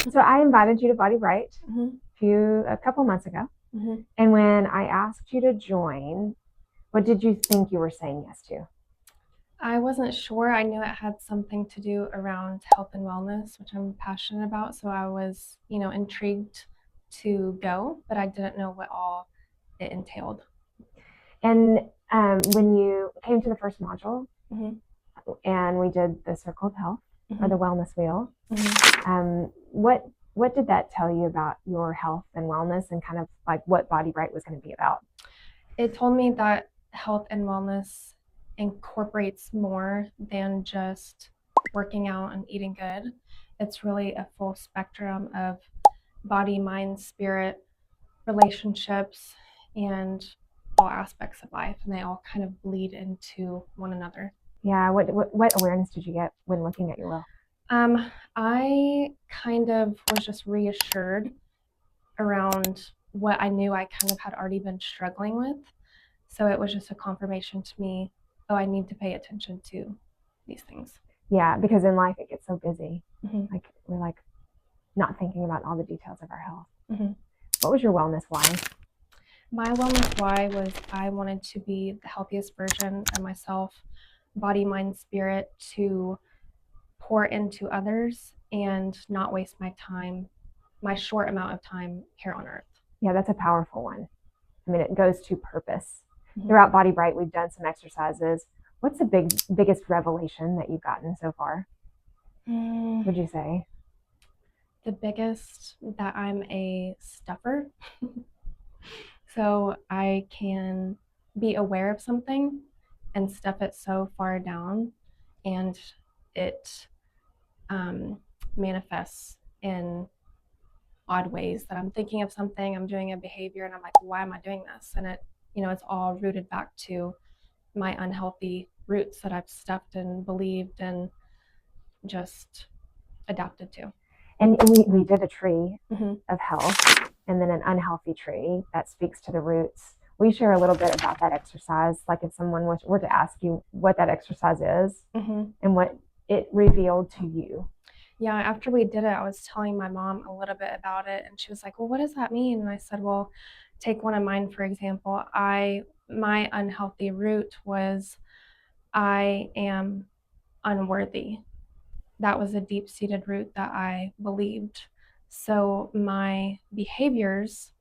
So I invited you to BodyBright Mm-hmm. a couple months ago. Mm-hmm. And when I asked you to join, what did you think you were saying yes to? I wasn't sure. I knew it had something to do around health and wellness, which I'm passionate about. So I was, intrigued to go, but I didn't know what all it entailed. And when you came to the first module Mm-hmm. and we did the circle of health or Mm-hmm. the wellness wheel, Mm-hmm. what did that tell you about your health and wellness and kind of like what BodyBright was going to be about? It told me that health and wellness incorporates more than just working out and eating good. It's really a full spectrum of body, mind, spirit, relationships, and all aspects of life, and they all kind of bleed into one another. Yeah, what awareness did you get when looking at your will? I kind of was just reassured around what I knew I kind of had already been struggling with. So it was just a confirmation to me, oh, I need to pay attention to these things. Yeah, because in life it gets so busy. Mm-hmm. Like we're like not thinking about all the details of our health. Mm-hmm. What was your wellness why? My wellness why was I wanted to be the healthiest version of myself, body, mind, spirit, to pour into others and not waste my time, my short amount of time here on earth. Yeah, that's a powerful one. I mean, it goes to purpose. Mm-hmm. Throughout BodyBright, we've done some exercises. What's the biggest revelation that you've gotten so far? Would you say? The biggest, that I'm a stuffer. So I can be aware of something and stuff it so far down, and it manifests in odd ways that I'm thinking of something, I'm doing a behavior, and I'm like, why am I doing this? And it's all rooted back to my unhealthy roots that I've stuffed and believed and just adapted to. And we did a tree Mm-hmm. of health and then an unhealthy tree that speaks to the roots. Will you share a little bit about that exercise? Like if someone were to ask you what that exercise is Mm-hmm. and what it revealed to you. Yeah, after we did it, I was telling my mom a little bit about it, and she was like, well, what does that mean? And I said, well, take one of mine, for example. My unhealthy root was I am unworthy. That was a deep-seated root that I believed. So my behaviors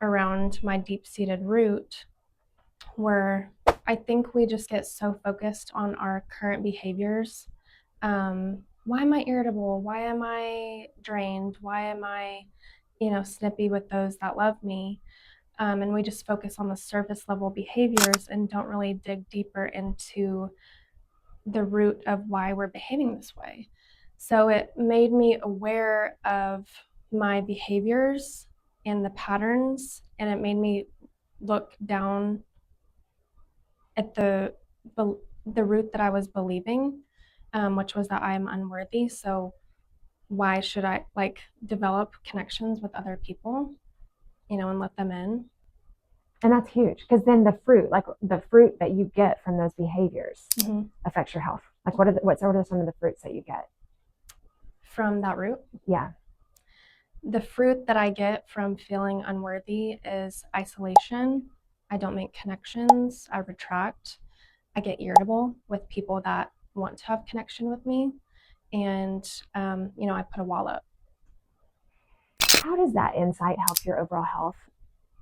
around my deep-seated root were, I think we just get so focused on our current behaviors. Why am I irritable? Why am I drained? Why am I, snippy with those that love me? And we just focus on the surface level behaviors and don't really dig deeper into the root of why we're behaving this way. So it made me aware of my behaviors and the patterns, and it made me look down at the root that I was believing, which was that I am unworthy. So why should I develop connections with other people, and let them in? And that's huge because then the fruit that you get from those behaviors Mm-hmm. affects your health. Like what sort of some of the fruits that you get? From that root, Yeah. the fruit that I get from feeling unworthy is isolation. I don't make connections. I retract. I get irritable with people that want to have connection with me, and I put a wall up. How does that insight help your overall health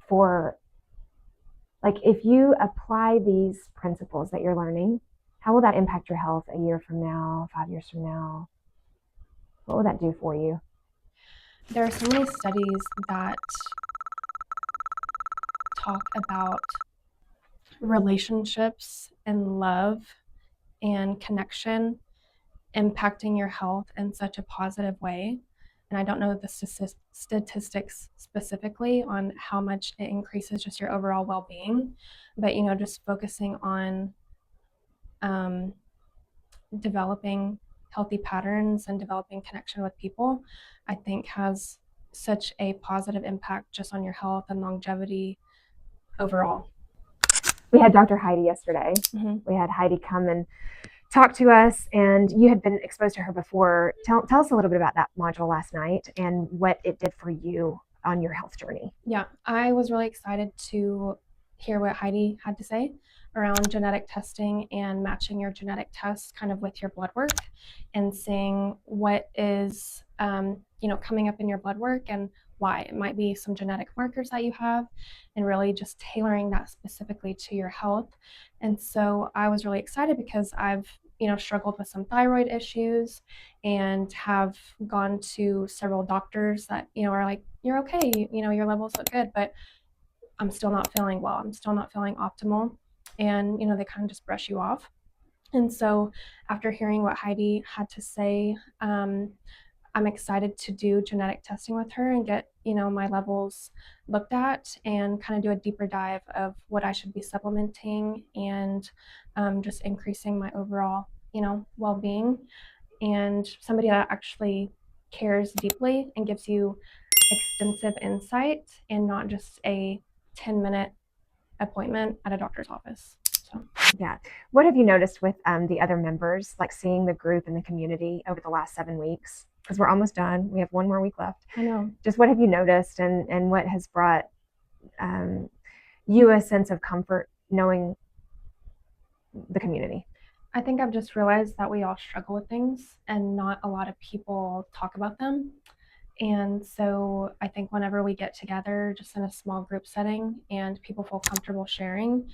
for like if you apply these principles that you're learning, how will that impact your health a year from now, 5 years from now? What will that do for you? There are so many studies that talk about relationships and love and connection impacting your health in such a positive way. And I don't know the statistics specifically on how much it increases just your overall well-being, but just focusing on um, developing healthy patterns and developing connection with people, I think has such a positive impact just on your health and longevity overall. We had Dr. Heidi yesterday. Mm-hmm. We had Heidi come and talk to us, and you had been exposed to her before. Tell us a little bit about that module last night and what it did for you on your health journey. Yeah, I was really excited to hear what Heidi had to say around genetic testing and matching your genetic tests kind of with your blood work and seeing what is, coming up in your blood work and why. It might be some genetic markers that you have, and really just tailoring that specifically to your health. And so I was really excited because I've struggled with some thyroid issues and have gone to several doctors that are like, you're okay, your levels look good, but I'm still not feeling well, I'm still not feeling optimal, and they kind of just brush you off. And so after hearing what Heidi had to say, I'm excited to do genetic testing with her and get my levels looked at and kind of do a deeper dive of what I should be supplementing and just increasing my overall well-being, and somebody that actually cares deeply and gives you extensive insight and not just a 10-minute appointment at a doctor's office. So, Yeah. What have you noticed with the other members, like seeing the group and the community over the last 7 weeks? Because we're almost done. We have one more week left. I know. Just what have you noticed, and what has brought um, you a sense of comfort knowing the community? I think I've just realized that we all struggle with things and not a lot of people talk about them. And so I think whenever we get together, just in a small group setting, and people feel comfortable sharing,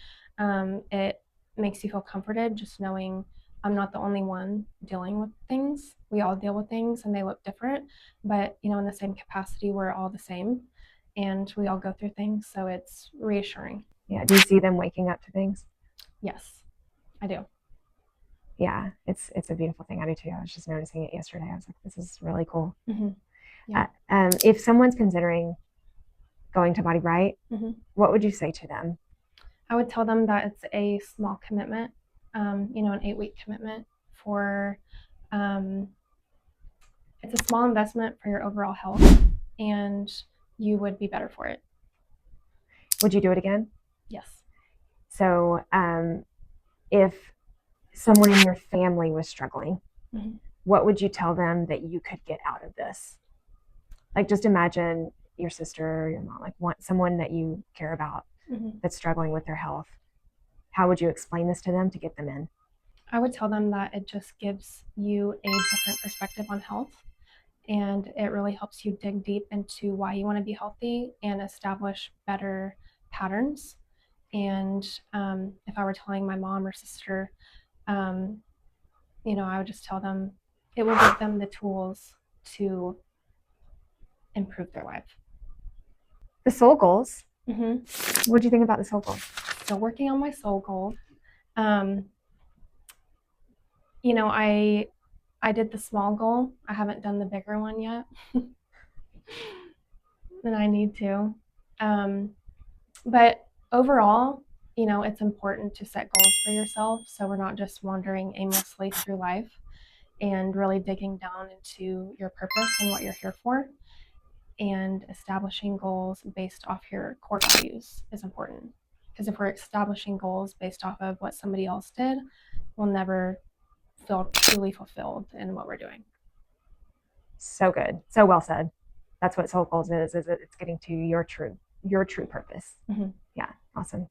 it makes you feel comforted just knowing I'm not the only one dealing with things. We all deal with things and they look different, but in the same capacity, we're all the same and we all go through things. So it's reassuring. Yeah. Do you see them waking up to things? Yes, I do. Yeah, it's a beautiful thing. I do too. I was just noticing it yesterday. I was like, this is really cool. Mm-hmm. Yeah. If someone's considering going to BodyBright, Mm-hmm. what would you say to them? I would tell them that it's a small commitment, an 8-week commitment for, um, it's a small investment for your overall health, and you would be better for it. Would you do it again? Yes. So, if someone in your family was struggling, Mm-hmm. what would you tell them that you could get out of this? Like, just imagine your sister, your mom, like someone that you care about Mm-hmm. that's struggling with their health. How would you explain this to them to get them in? I would tell them that it just gives you a different perspective on health, and it really helps you dig deep into why you want to be healthy and establish better patterns. And if I were telling my mom or sister, um, I would just tell them it will give them the tools to improve their life. The soul goals. Mm-hmm. What do you think about the soul goals? Still working on my soul goal. Um, I did the small goal. I haven't done the bigger one yet, and I need to. Um, but overall, it's important to set goals for yourself so we're not just wandering aimlessly through life, and really digging down into your purpose and what you're here for. And establishing goals based off your core values is important, because if we're establishing goals based off of what somebody else did, we'll never feel truly fulfilled in what we're doing. So good. So well said. That's what soul goals is it's getting to your true purpose. Mm-hmm. Yeah, awesome.